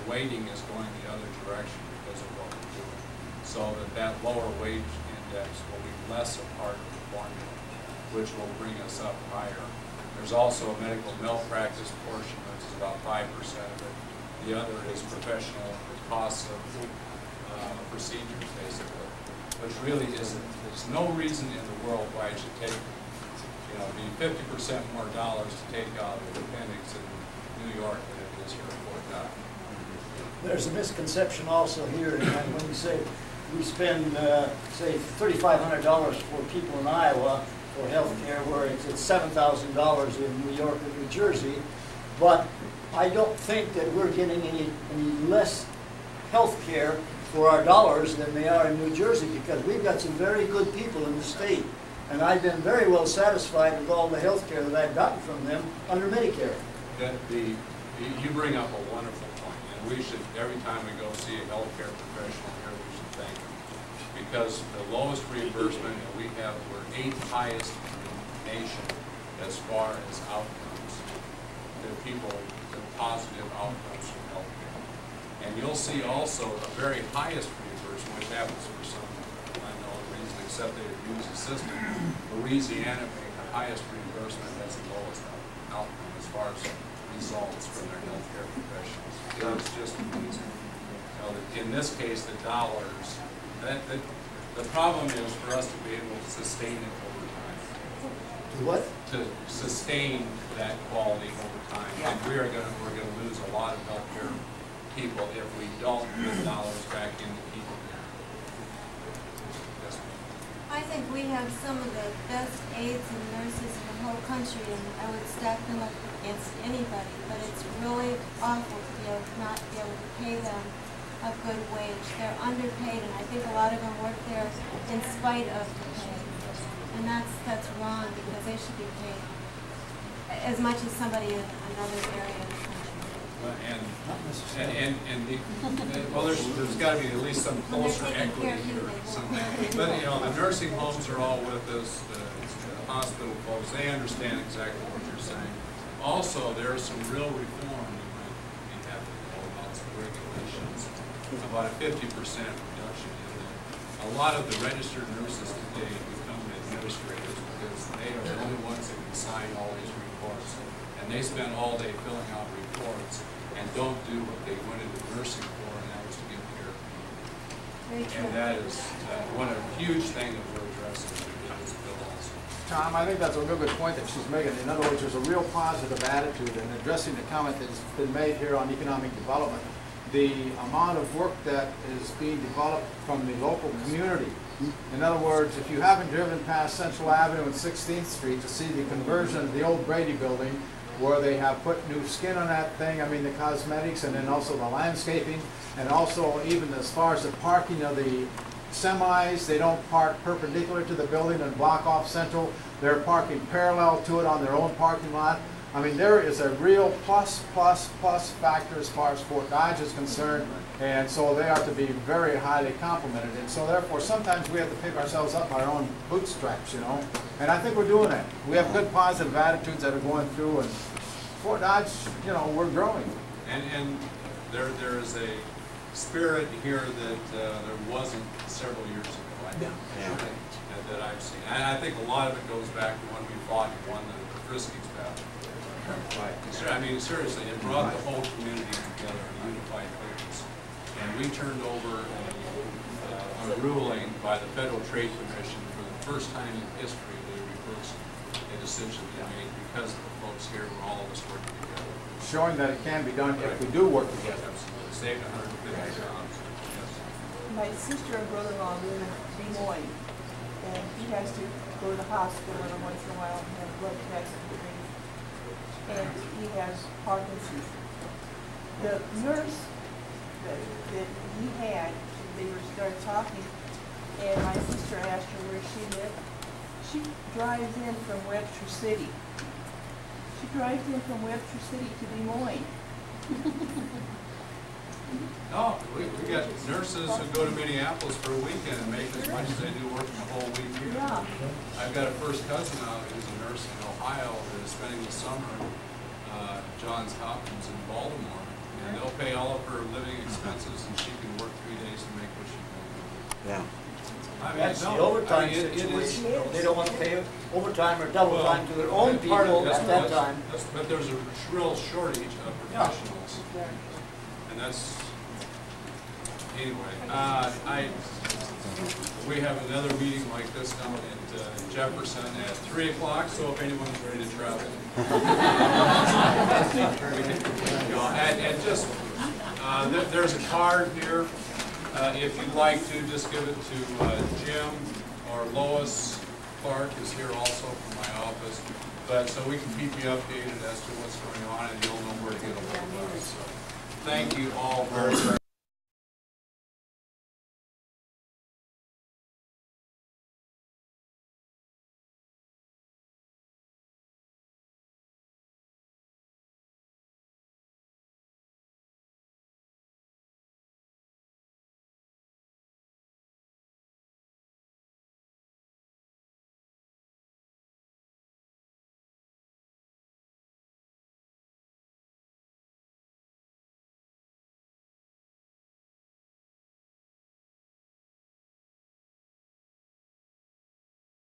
weighting is going the other direction because of what we're doing. So that lower wage index will be less a part of the formula, which will bring us up higher. There's also a medical malpractice portion, which is about 5% of it. The other is professional, the costs of procedures, basically, which really isn't. There's no reason in the world why it should take, be 50% more dollars to take out the appendix in New York than it is here in Fort Dodge. There's a misconception also here, and when we say we spend, say, $3,500 for people in Iowa for health care, where it's $7,000 in New York and New Jersey, but I don't think that we're getting any less health care for our dollars than they are in New Jersey, because we've got some very good people in the state. And I've been very well satisfied with all the health care that I've gotten from them under Medicare. You bring up a wonderful point, and we should, every time we go see a healthcare professional here, we should thank them. Because the lowest reimbursement, and we're 8th highest in the nation as far as outcomes, the positive outcomes from healthcare. And you'll see also the very highest reimbursement, which happens for some unknown reason, except they abuse the system. Louisiana being the highest reimbursement, has the lowest outcome as far as results from their healthcare professionals. It's just amazing. In this case, the dollars, the problem is for us to be able to sustain it over time. To what? To sustain that quality over time. Yeah. And we're going to lose a lot of healthcare people if we don't put dollars back into people here. Yes, I think we have some of the best aides and nurses in the whole country, and I would stack them up against anybody, but it's really awful to not be able to pay them a good wage. They're underpaid, and I think a lot of them work there in spite of the pay. And that's wrong, because they should be paid as much as somebody in another area of the country. Well, there's got to be at least some closer equity here or something. But the nursing homes are all with us, the hospital folks, they understand exactly what you're saying. Also, there's some real reform we might be happy to know about, some regulations, about a 50% reduction in that. A lot of the registered nurses today become administrators because they are the only ones that can sign all these reports. And they spend all day filling out reports and don't do what they went into nursing for, and that was to get care. And that is one a huge thing that we're addressing in this bill also. Tom, I think that's a real good point that she's making. In other words, there's a real positive attitude in addressing the comment that's been made here on economic development. The amount of work that is being developed from the local community. In other words, if you haven't driven past Central Avenue and 16th Street to see the conversion of the old Brady building, where they have put new skin on that thing, I mean the cosmetics, and then also the landscaping, and also even as far as the parking of the semis, they don't park perpendicular to the building and block off Central. They're parking parallel to it on their own parking lot. I mean, there is a real plus factor as far as Fort Dodge is concerned, and so they are to be very highly complimented. And so therefore, sometimes we have to pick ourselves up by our own bootstraps, and I think we're doing that. We have good positive attitudes that are going through, and Fort Dodge, we're growing. And there is a spirit here that there wasn't several years ago, I think, that I've seen. And I think a lot of it goes back to when we fought and won the Friskies battle. Right. I mean, seriously, it brought the whole community together in a unified purpose. And we turned over a ruling by the Federal Trade Commission for the first time in history. They reversed a decision they made because of the folks here were all of us working together. Showing that it can be done if we do work together. Absolutely. Saved 150 jobs. Yes. My sister and brother-in-law live in Des Moines, and he has to go to the hospital every once in a while and have blood tests and things. And he has Parkinson's. The nurse that he had, they started talking, and my sister asked her where she lived. She drives in from Webster City. She drives in from Webster City to Des Moines. No, we got nurses who go to Minneapolis for a weekend and make as much as they do working the whole week here. Yeah. I've got a first cousin out who's a nurse in Ohio that is spending the summer at Johns Hopkins in Baltimore, and they'll pay all of her living Yeah. I mean, That's the no, overtime I mean, it is- situation. They don't want to pay overtime or double time to their own and part of people it- at that time. But there's a real shortage of professionals, and that's, anyway, we have another meeting like this down at Jefferson at 3 o'clock, so if anyone's ready to travel. And just, there's a card here. If you'd like to, just give it to Jim or Lois. Clark is here also from my office. But so we can keep you updated as to what's going on, and you'll know where to get a hold of us. So, thank you all very much.